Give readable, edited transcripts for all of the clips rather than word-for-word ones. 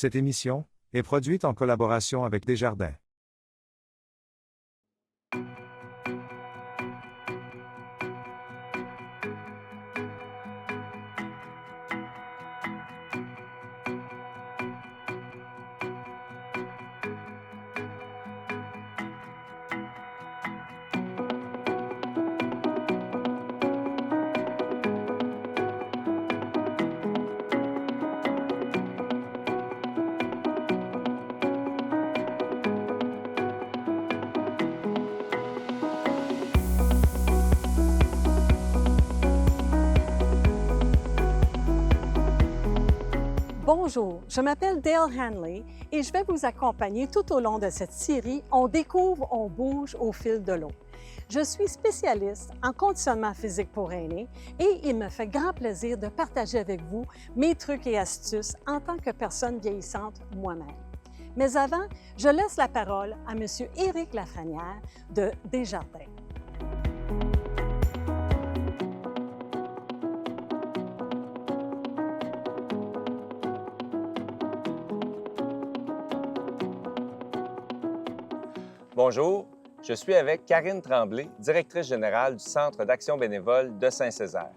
Cette émission est produite en collaboration avec Desjardins. Bonjour, je m'appelle Dale Hanley et je vais vous accompagner tout au long de cette série On découvre, on bouge au fil de l'eau. Je suis spécialiste en conditionnement physique pour aînés et il me fait grand plaisir de partager avec vous mes trucs et astuces en tant que personne vieillissante moi-même. Mais avant, je laisse la parole à M. Éric Lafrenière de Desjardins. Bonjour, je suis avec Karine Tremblay, directrice générale du Centre d'action bénévole de Saint-Césaire.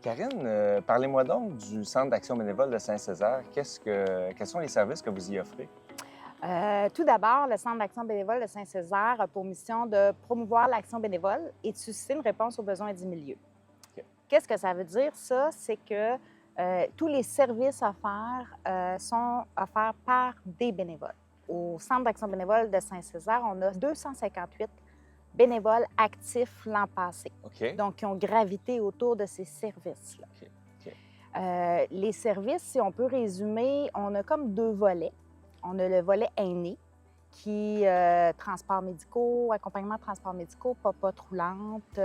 Karine, parlez-moi donc du Centre d'action bénévole de Saint-Césaire. Quels sont les services que vous y offrez? Tout d'abord, le Centre d'action bénévole de Saint-Césaire a pour mission de promouvoir l'action bénévole et de susciter une réponse aux besoins du milieu. OK. Qu'est-ce que ça veut dire, ça? C'est que tous les services offerts sont offerts par des bénévoles. Au Centre d'action bénévole de Saint-Césaire, on a 258 bénévoles actifs l'an passé, OK. donc qui ont gravité autour de ces services-là. OK. OK. Les services, si on peut résumer, on a comme deux volets. On a le volet aîné, qui transports médicaux, accompagnement de transports médicaux, popote roulante.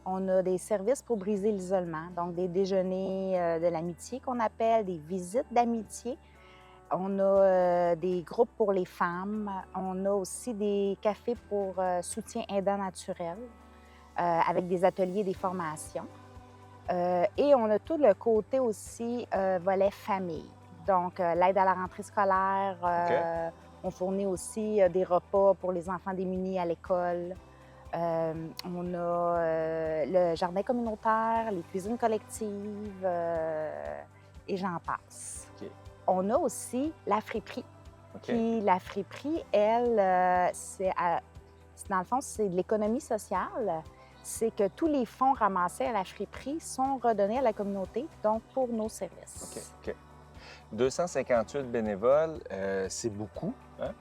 On a des services pour briser l'isolement, donc des déjeuners de l'amitié qu'on appelle, des visites d'amitié. On a des groupes pour les femmes. On a aussi des cafés pour soutien aidant naturel, avec des ateliers, des formations. Et on a tout le côté aussi volet famille. Donc, l'aide à la rentrée scolaire. On fournit aussi des repas pour les enfants démunis à l'école. On a le jardin communautaire, les cuisines collectives et j'en passe. OK. On a aussi la friperie. OK. Puis la friperie, elle, dans le fond, c'est de l'économie sociale. C'est que tous les fonds ramassés à la friperie sont redonnés à la communauté, donc pour nos services. OK. OK. 258 bénévoles, c'est beaucoup. Hein?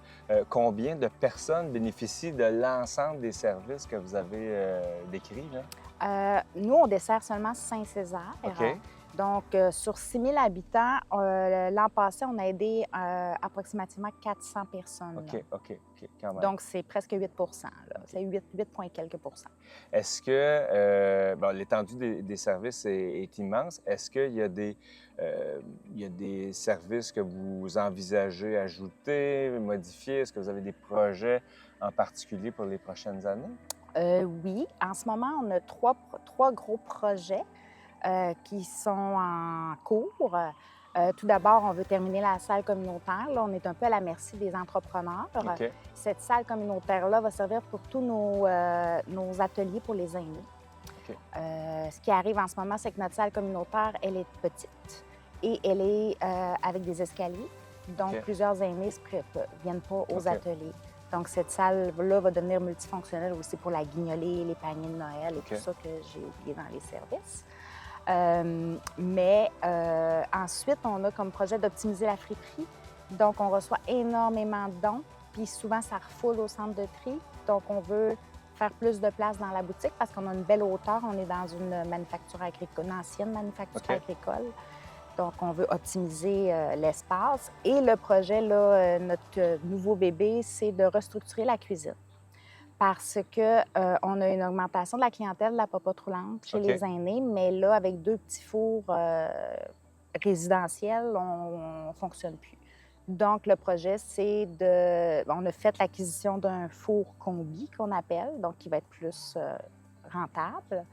Combien de personnes bénéficient de l'ensemble des services que vous avez décrits, là? Nous, on dessert seulement Saint-Césaire. OK. Donc, sur 6 000 habitants, l'an passé, on a aidé approximativement 400 personnes. OK, OK, OK, quand même. Donc, c'est presque 8 là. C'est 8 point quelques %. Est-ce que, l'étendue des services est immense. Est-ce qu'il y a des services que vous envisagez ajouter, modifier? Est-ce que vous avez des projets en particulier pour les prochaines années? Oui. En ce moment, on a trois gros projets qui sont en cours. Tout d'abord, on veut terminer la salle communautaire. Là, on est un peu à la merci des entrepreneurs. OK. Cette salle communautaire-là va servir pour tous nos ateliers pour les aînés. OK. Ce qui arrive en ce moment, c'est que notre salle communautaire, elle est petite et elle est avec des escaliers. Donc, OK. plusieurs aînés ne viennent pas aux OK. ateliers. Donc, cette salle-là va devenir multifonctionnelle aussi pour la guignolée, les paniers de Noël et OK. tout ça que j'ai oublié dans les services. Ensuite, on a comme projet d'optimiser la friperie. Donc, on reçoit énormément de dons, puis souvent, ça refoule au centre de tri. Donc, on veut faire plus de place dans la boutique parce qu'on a une belle hauteur. On est dans une manufacture agricole, une ancienne manufacture OK. agricole. Donc, on veut optimiser l'espace. Et le projet, là, notre nouveau bébé, c'est de restructurer la cuisine. Parce qu'on a une augmentation de la clientèle de la popote roulante chez OK. les aînés, mais là, avec 2 petits fours résidentiels, on ne fonctionne plus. Donc, le projet, c'est on a fait l'acquisition d'un four combi qu'on appelle, donc qui va être plus rentable.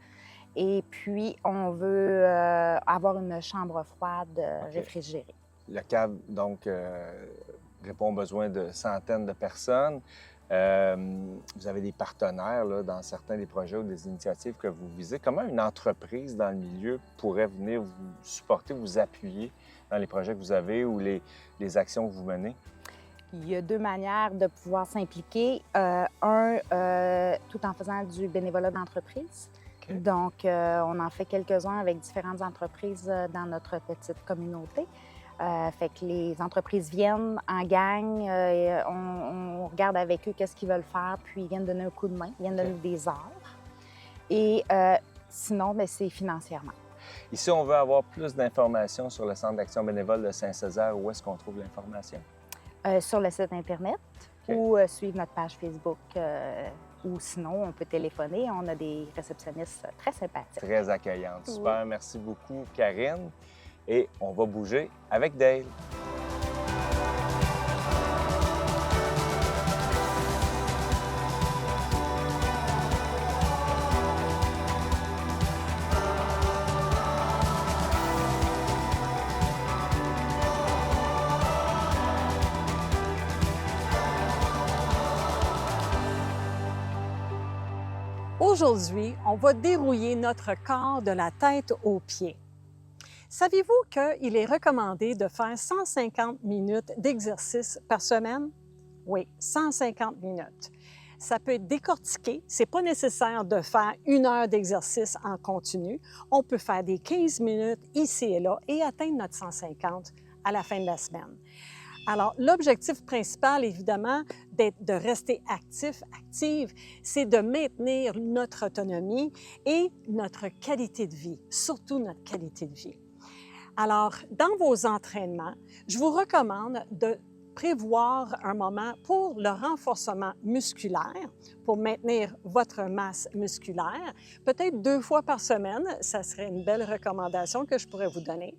Et puis, on veut avoir une chambre froide OK. réfrigérée. le CAB, donc, répond aux besoins de centaines de personnes. Vous avez des partenaires là, dans certains des projets ou des initiatives que vous visez. Comment une entreprise dans le milieu pourrait venir vous supporter, vous appuyer dans les projets que vous avez ou les actions que vous menez? Il y a deux manières de pouvoir s'impliquer. Tout en faisant du bénévolat d'entreprise. OK. Donc, on en fait quelques-uns avec différentes entreprises dans notre petite communauté. Fait que les entreprises viennent en gang, on regarde avec eux qu'est-ce qu'ils veulent faire, puis ils viennent donner un coup de main, ils viennent donner des heures. Et sinon, bien, c'est financièrement. Ici, on veut avoir plus d'informations sur le Centre d'action bénévole de Saint-Césaire. Où est-ce qu'on trouve l'information? Sur le site Internet OK. ou suivre notre page Facebook. Ou sinon, on peut téléphoner. On a des réceptionnistes très sympathiques. Très accueillante. Oui. Super. Merci beaucoup, Karine. Et on va bouger avec Dale. Aujourd'hui, on va dérouiller notre corps de la tête aux pieds. Saviez-vous qu'il est recommandé de faire 150 minutes d'exercice par semaine? Oui, 150 minutes. Ça peut être décortiqué. Ce n'est pas nécessaire de faire 1 heure d'exercice en continu. On peut faire des 15 minutes ici et là et atteindre notre 150 à la fin de la semaine. Alors, l'objectif principal, évidemment, de rester active, c'est de maintenir notre autonomie et notre qualité de vie, surtout notre qualité de vie. Alors, dans vos entraînements, je vous recommande de prévoir un moment pour le renforcement musculaire, pour maintenir votre masse musculaire. Peut-être 2 fois par semaine, ça serait une belle recommandation que je pourrais vous donner.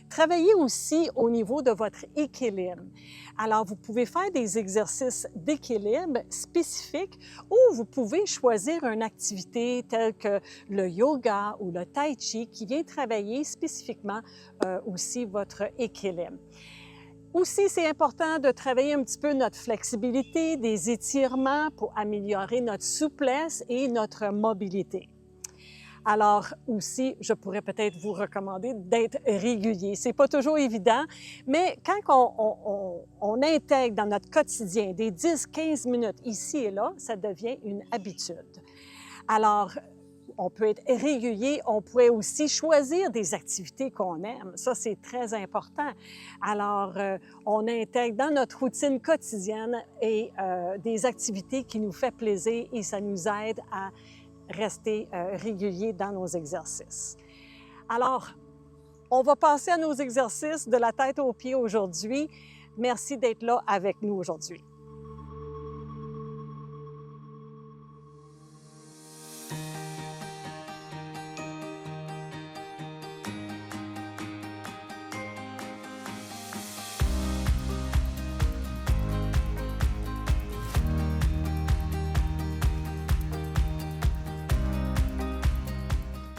Travaillez aussi au niveau de votre équilibre. Alors, vous pouvez faire des exercices d'équilibre spécifiques ou vous pouvez choisir une activité telle que le yoga ou le tai chi qui vient travailler spécifiquement aussi votre équilibre. Aussi, c'est important de travailler un petit peu notre flexibilité, des étirements pour améliorer notre souplesse et notre mobilité. Alors aussi, je pourrais peut-être vous recommander d'être régulier. C'est pas toujours évident, mais quand on intègre dans notre quotidien des 10-15 minutes ici et là, ça devient une habitude. Alors, on peut être régulier, on pourrait aussi choisir des activités qu'on aime. Ça, c'est très important. Alors, on intègre dans notre routine quotidienne et des activités qui nous font plaisir et ça nous aide à rester régulier dans nos exercices. Alors, on va passer à nos exercices de la tête aux pieds aujourd'hui. Merci d'être là avec nous aujourd'hui.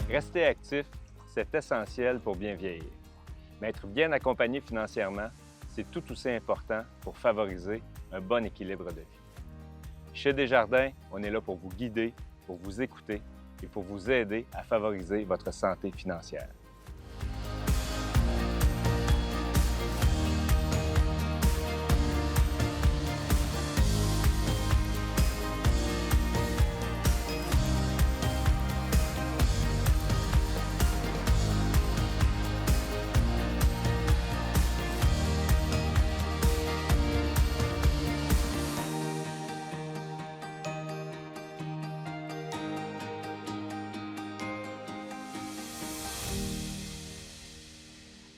Rester actif, c'est essentiel pour bien vieillir. Mais être bien accompagné financièrement, c'est tout aussi important pour favoriser un bon équilibre de vie. Chez Desjardins, on est là pour vous guider, pour vous écouter et pour vous aider à favoriser votre santé financière.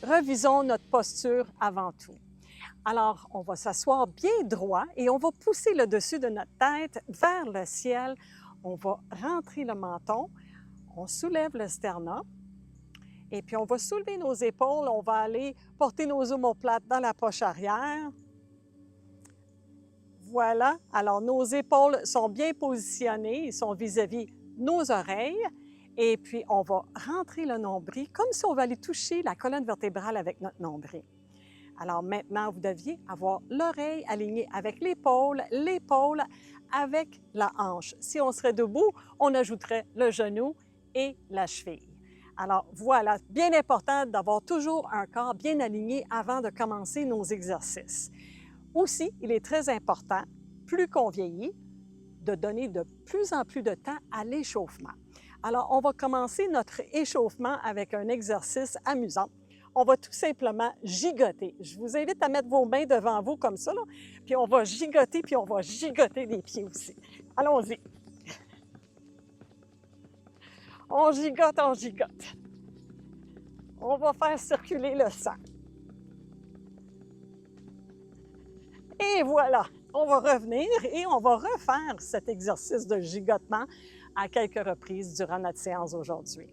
Revisons notre posture avant tout. Alors, on va s'asseoir bien droit et on va pousser le dessus de notre tête vers le ciel. On va rentrer le menton, on soulève le sternum et puis on va soulever nos épaules. On va aller porter nos omoplates dans la poche arrière. Voilà. Alors, nos épaules sont bien positionnées, ils sont vis-à-vis nos oreilles. Et puis, on va rentrer le nombril comme si on va aller toucher la colonne vertébrale avec notre nombril. Alors maintenant, vous deviez avoir l'oreille alignée avec l'épaule avec la hanche. Si on serait debout, on ajouterait le genou et la cheville. Alors voilà, bien important d'avoir toujours un corps bien aligné avant de commencer nos exercices. Aussi, il est très important, plus qu'on vieillit, de donner de plus en plus de temps à l'échauffement. Alors, on va commencer notre échauffement avec un exercice amusant. On va tout simplement gigoter. Je vous invite à mettre vos mains devant vous comme ça, là, puis on va gigoter, puis on va gigoter les pieds aussi. Allons-y. On gigote, on gigote. On va faire circuler le sang. Et voilà, on va revenir et on va refaire cet exercice de gigotement à quelques reprises durant notre séance aujourd'hui.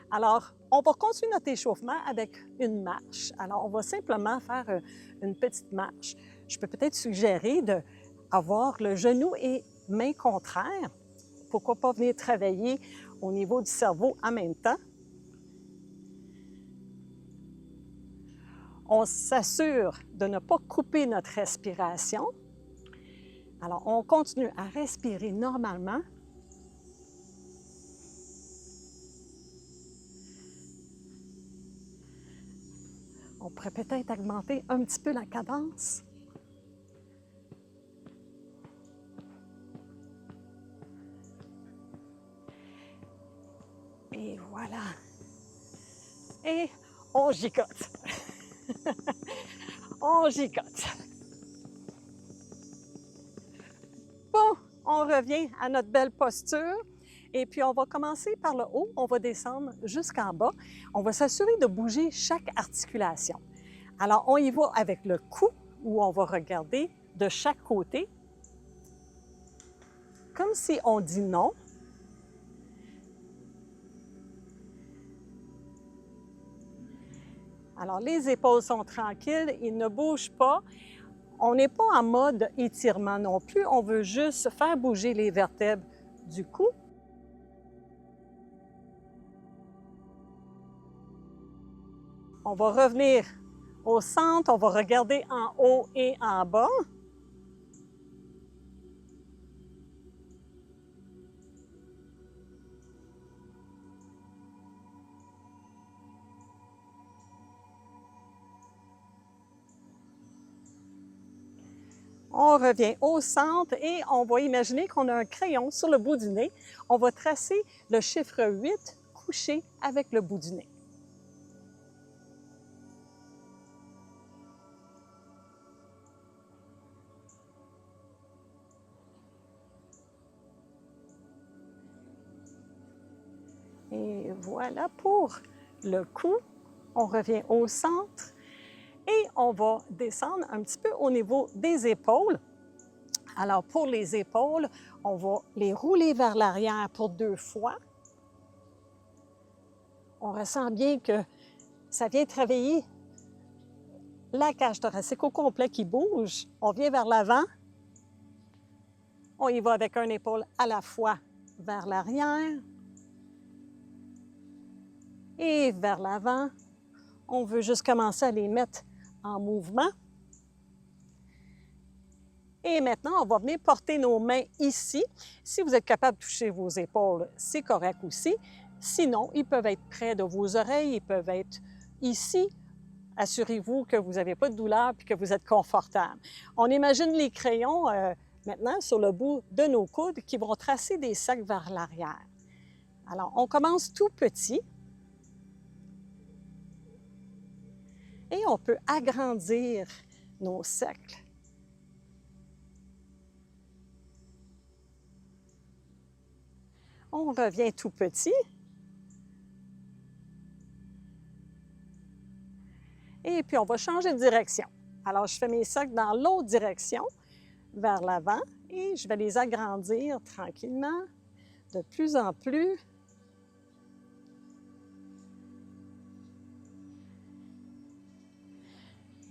Alors, on va continuer notre échauffement avec une marche. Alors, on va simplement faire une petite marche. Je peux peut-être suggérer d'avoir le genou et main contraire. Pourquoi pas venir travailler au niveau du cerveau en même temps. On s'assure de ne pas couper notre respiration. Alors, on continue à respirer normalement. On pourrait peut-être augmenter un petit peu la cadence. Et voilà. Et on gigote. On gigote. Bon, on revient à notre belle posture. Et puis, on va commencer par le haut, on va descendre jusqu'en bas. On va s'assurer de bouger chaque articulation. Alors, on y va avec le cou, où on va regarder de chaque côté, comme si on dit non. Alors, les épaules sont tranquilles, ils ne bougent pas. On n'est pas en mode étirement non plus, on veut juste faire bouger les vertèbres du cou. On va revenir au centre, on va regarder en haut et en bas. On revient au centre et on va imaginer qu'on a un crayon sur le bout du nez. On va tracer le chiffre 8 couché avec le bout du nez. Et voilà pour le cou. On revient au centre et on va descendre un petit peu au niveau des épaules. Alors, pour les épaules, on va les rouler vers l'arrière pour 2 fois. On ressent bien que ça vient travailler la cage thoracique au complet qui bouge. On vient vers l'avant. On y va avec une épaule à la fois vers l'arrière. Et vers l'avant, on veut juste commencer à les mettre en mouvement. Et maintenant, on va venir porter nos mains ici. Si vous êtes capable de toucher vos épaules, c'est correct aussi. Sinon, ils peuvent être près de vos oreilles, ils peuvent être ici. Assurez-vous que vous n'avez pas de douleur et que vous êtes confortable. On imagine les crayons maintenant sur le bout de nos coudes qui vont tracer des cercles vers l'arrière. Alors, on commence tout petit. Et on peut agrandir nos cercles. On revient tout petit. Et puis, on va changer de direction. Alors, je fais mes cercles dans l'autre direction, vers l'avant, et je vais les agrandir tranquillement, de plus en plus.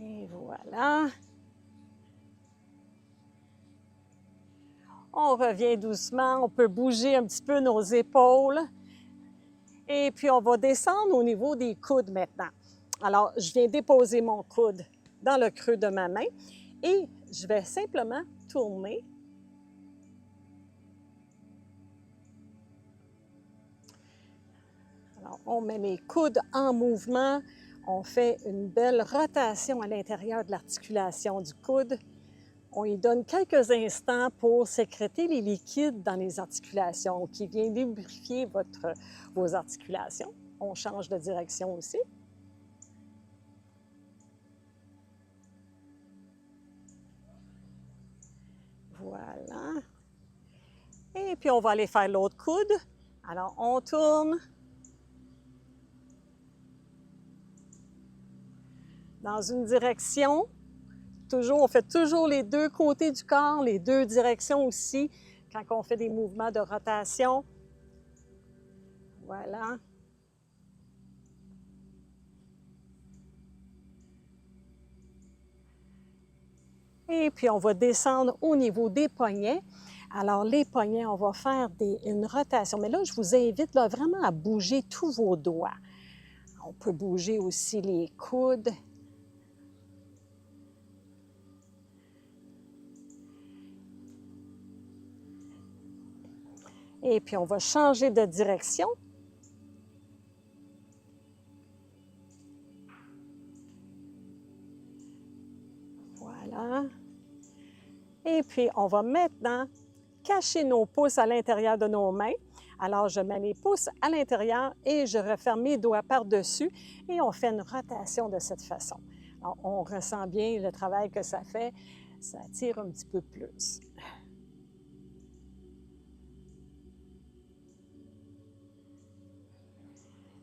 Et voilà. On revient doucement, on peut bouger un petit peu nos épaules. Et puis, on va descendre au niveau des coudes maintenant. Alors, je viens déposer mon coude dans le creux de ma main et je vais simplement tourner. Alors, on met les coudes en mouvement, on fait une belle rotation à l'intérieur de l'articulation du coude. On y donne quelques instants pour sécréter les liquides dans les articulations qui viennent lubrifier vos articulations. On change de direction aussi. Voilà. Et puis, on va aller faire l'autre coude. Alors, on tourne. Dans une direction. Toujours, on fait toujours les deux côtés du corps, les deux directions aussi, quand on fait des mouvements de rotation. Voilà. Et puis, on va descendre au niveau des poignets. Alors, les poignets, on va faire une rotation. Mais là, je vous invite là, vraiment à bouger tous vos doigts. On peut bouger aussi les coudes. Et puis, on va changer de direction. Voilà. Et puis, on va maintenant cacher nos pouces à l'intérieur de nos mains. Alors, je mets les pouces à l'intérieur et je referme mes doigts par-dessus et on fait une rotation de cette façon. Alors, on ressent bien le travail que ça fait. Ça tire un petit peu plus.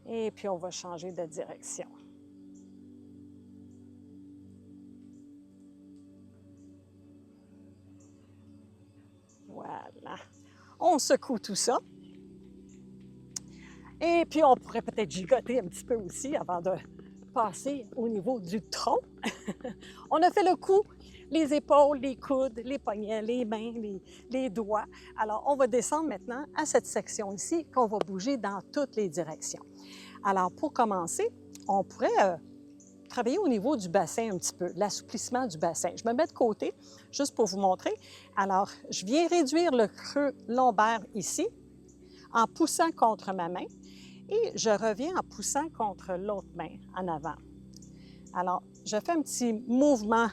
Et puis, on va changer de direction. Voilà. On secoue tout ça. Et puis, on pourrait peut-être gigoter un petit peu aussi avant de passer au niveau du tronc. On a fait le cou, les épaules, les coudes, les poignets, les mains, les doigts. Alors, on va descendre maintenant à cette section ici qu'on va bouger dans toutes les directions. Alors, pour commencer, on pourrait travailler au niveau du bassin un petit peu, l'assouplissement du bassin. Je me mets de côté, juste pour vous montrer. Alors, je viens réduire le creux lombaire ici, en poussant contre ma main, et je reviens en poussant contre l'autre main en avant. Alors, je fais un petit mouvement,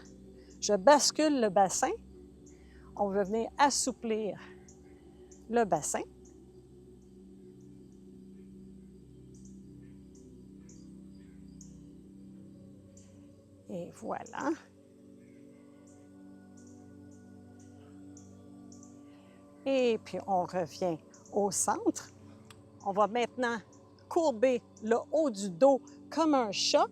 je bascule le bassin. On va venir assouplir le bassin. Et voilà. Et puis, on revient au centre. On va maintenant courber le haut du dos comme un chat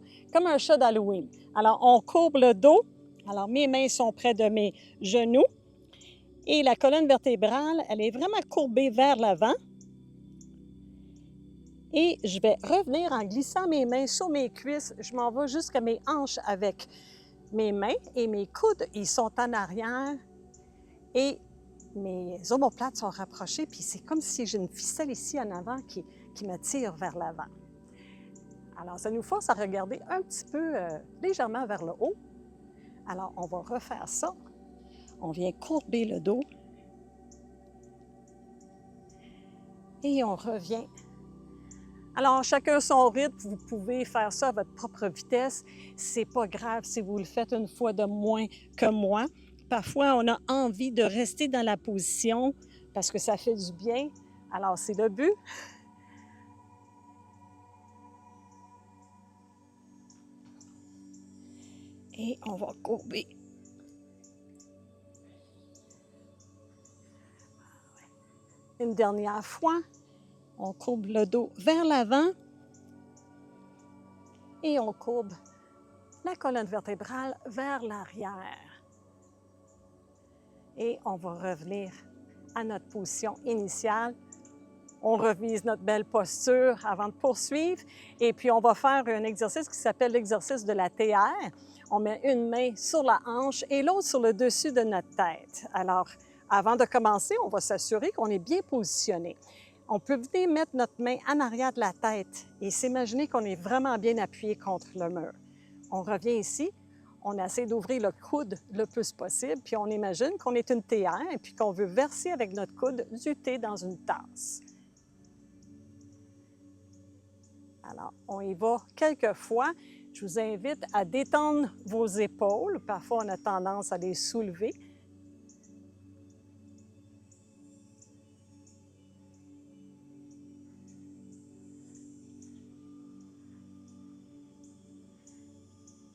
d'Halloween. Alors, on courbe le dos. Alors, mes mains sont près de mes genoux. Et la colonne vertébrale, elle est vraiment courbée vers l'avant. Et je vais revenir en glissant mes mains sur mes cuisses. Je m'en vais jusqu'à mes hanches avec mes mains et mes coudes, ils sont en arrière. Et mes omoplates sont rapprochées, puis c'est comme si j'ai une ficelle ici en avant qui me tire vers l'avant. Alors, ça nous force à regarder un petit peu légèrement vers le haut. Alors, on va refaire ça. On vient courber le dos. Et on revient. Alors, chacun son rythme, vous pouvez faire ça à votre propre vitesse. C'est pas grave si vous le faites une fois de moins que moi. Parfois, on a envie de rester dans la position parce que ça fait du bien. Alors, c'est le but. Et on va courber. Une dernière fois. On courbe le dos vers l'avant et on courbe la colonne vertébrale vers l'arrière. Et on va revenir à notre position initiale. On revise notre belle posture avant de poursuivre. Et puis, on va faire un exercice qui s'appelle l'exercice de la théière. On met une main sur la hanche et l'autre sur le dessus de notre tête. Alors, avant de commencer, on va s'assurer qu'on est bien positionné. On peut venir mettre notre main en arrière de la tête et s'imaginer qu'on est vraiment bien appuyé contre le mur. On revient ici, On essaie d'ouvrir le coude le plus possible, puis on imagine qu'on est une théière et puis qu'on veut verser avec notre coude du thé dans une tasse. Alors, on y va quelques fois. Je vous invite à détendre vos épaules. Parfois, on a tendance à les soulever.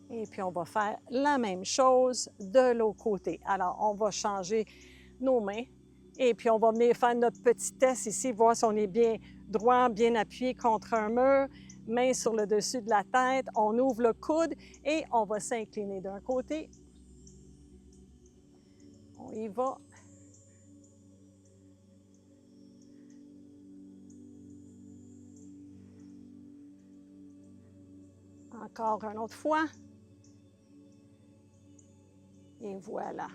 Et puis, on va faire la même chose de l'autre côté. Alors, on va changer nos mains et puis on va venir faire notre petit test ici, voir si on est bien droit, bien appuyé contre un mur, main sur le dessus de la tête. On ouvre le coude et on va s'incliner d'un côté. On y va. Encore une autre fois. Et voilà.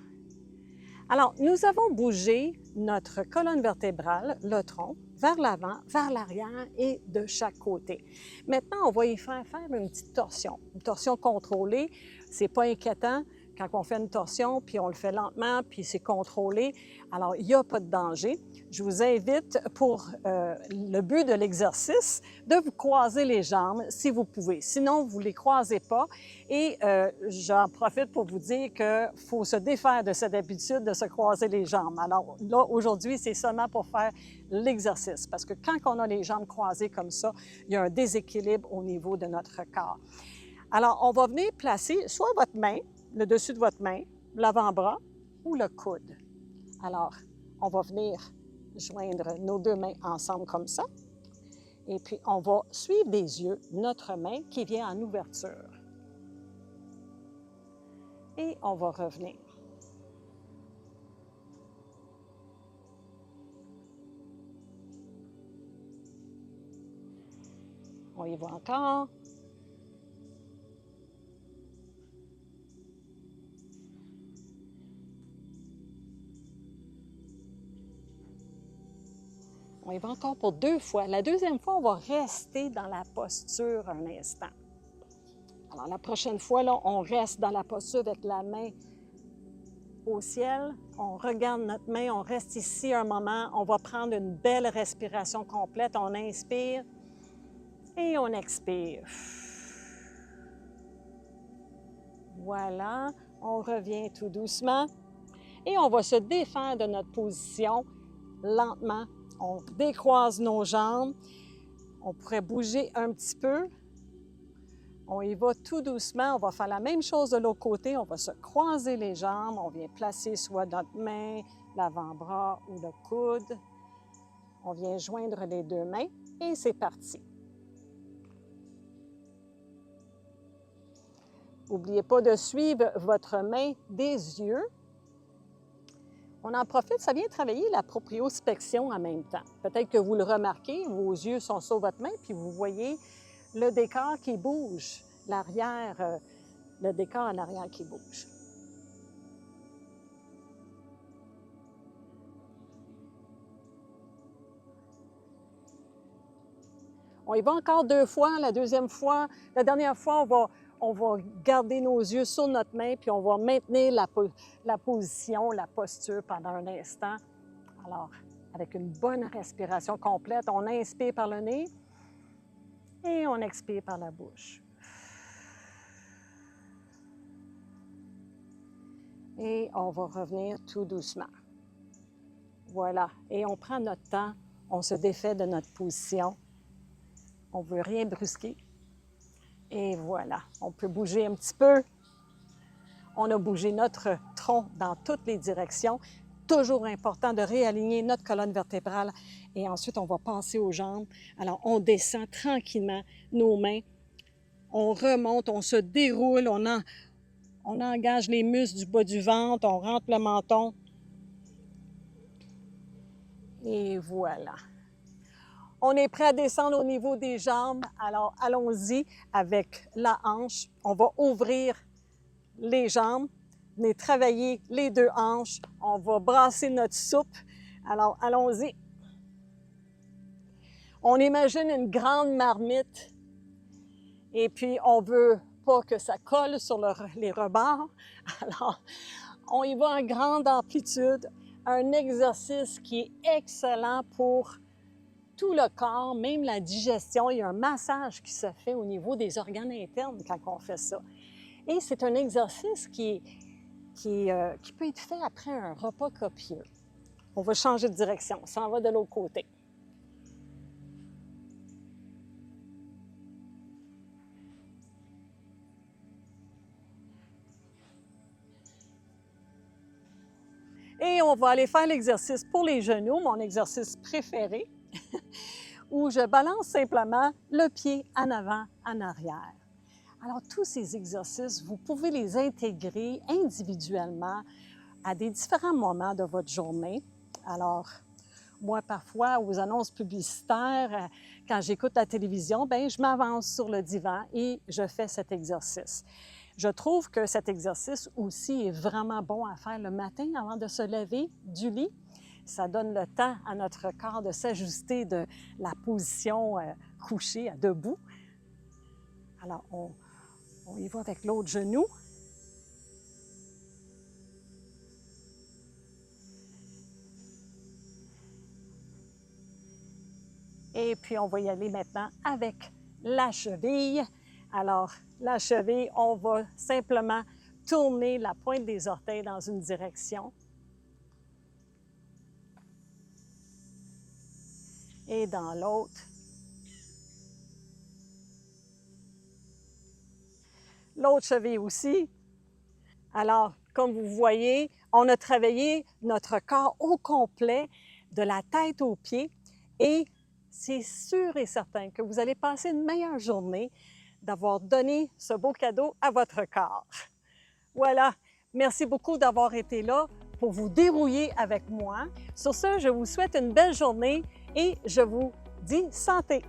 Alors, nous avons bougé notre colonne vertébrale, le tronc, vers l'avant, vers l'arrière et de chaque côté. Maintenant, on va y faire une petite torsion. Une torsion contrôlée, c'est pas inquiétant quand on fait une torsion, puis on le fait lentement, puis c'est contrôlé. Alors, il n'y a pas de danger. Je vous invite, pour le but de l'exercice, de vous croiser les jambes si vous pouvez. Sinon, vous ne les croisez pas. Et j'en profite pour vous dire qu'il faut se défaire de cette habitude de se croiser les jambes. Alors là, aujourd'hui, c'est seulement pour faire l'exercice. Parce que quand on a les jambes croisées comme ça, il y a un déséquilibre au niveau de notre corps. Alors, on va venir placer soit votre main, le dessus de votre main, l'avant-bras ou le coude. Alors, on va venir joindre nos deux mains ensemble comme ça. Et puis, on va suivre des yeux notre main qui vient en ouverture. Et on va revenir. On y va encore. On y va encore pour 2 fois. La deuxième fois, on va rester dans la posture un instant. Alors, la prochaine fois, là, on reste dans la posture avec la main au ciel. On regarde notre main, on reste ici un moment. On va prendre une belle respiration complète. On inspire et on expire. Voilà, on revient tout doucement. Et on va se défaire de notre position lentement. On décroise nos jambes. On pourrait bouger un petit peu. On y va tout doucement. On va faire la même chose de l'autre côté. On va se croiser les jambes. On vient placer soit notre main, l'avant-bras ou le coude. On vient joindre les deux mains et c'est parti. N'oubliez pas de suivre votre main des yeux. On en profite, ça vient travailler la propriospection en même temps. Peut-être que vous le remarquez, vos yeux sont sur votre main, puis vous voyez le décor qui bouge, l'arrière, le décor en arrière qui bouge. On y va encore 2 fois. La deuxième fois, la dernière fois, on va garder nos yeux sur notre main, puis on va maintenir la position, la posture pendant un instant. Alors, avec une bonne respiration complète, on inspire par le nez et on expire par la bouche. Et on va revenir tout doucement. Voilà. Et on prend notre temps, on se défait de notre position. On ne veut rien brusquer. Et voilà, on peut bouger un petit peu. On a bougé notre tronc dans toutes les directions. Toujours important de réaligner notre colonne vertébrale. Et ensuite, on va passer aux jambes. Alors, on descend tranquillement nos mains. On remonte, on se déroule, on engage les muscles du bas du ventre, on rentre le menton. Et voilà. On est prêt à descendre au niveau des jambes. Alors, allons-y avec la hanche. On va ouvrir les jambes, venir travailler les 2 hanches. On va brasser notre soupe. Alors, allons-y. On imagine une grande marmite et puis on veut pas que ça colle sur les rebords. Alors, on y va en grande amplitude. Un exercice qui est excellent pour tout le corps, même la digestion. Il y a un massage qui se fait au niveau des organes internes quand on fait ça. Et c'est un exercice qui peut être fait après un repas copieux. On va changer de direction. On s'en va de l'autre côté. Et on va aller faire l'exercice pour les genoux, mon exercice préféré, où je balance simplement le pied en avant, en arrière. Alors, tous ces exercices, vous pouvez les intégrer individuellement à des différents moments de votre journée. Alors, moi, parfois, aux annonces publicitaires, quand j'écoute la télévision, bien, je m'avance sur le divan et je fais cet exercice. Je trouve que cet exercice aussi est vraiment bon à faire le matin avant de se lever du lit. Ça donne le temps à notre corps de s'ajuster de la position couchée à debout. Alors, on y va avec l'autre genou. Et puis, on va y aller maintenant avec la cheville. Alors, la cheville, on va simplement tourner la pointe des orteils dans une direction. Et dans l'autre. L'autre cheville aussi. Alors, comme vous voyez, on a travaillé notre corps au complet, de la tête aux pieds, et c'est sûr et certain que vous allez passer une meilleure journée d'avoir donné ce beau cadeau à votre corps. Voilà, merci beaucoup d'avoir été là pour vous dérouiller avec moi. Sur ce, je vous souhaite une belle journée et je vous dis santé!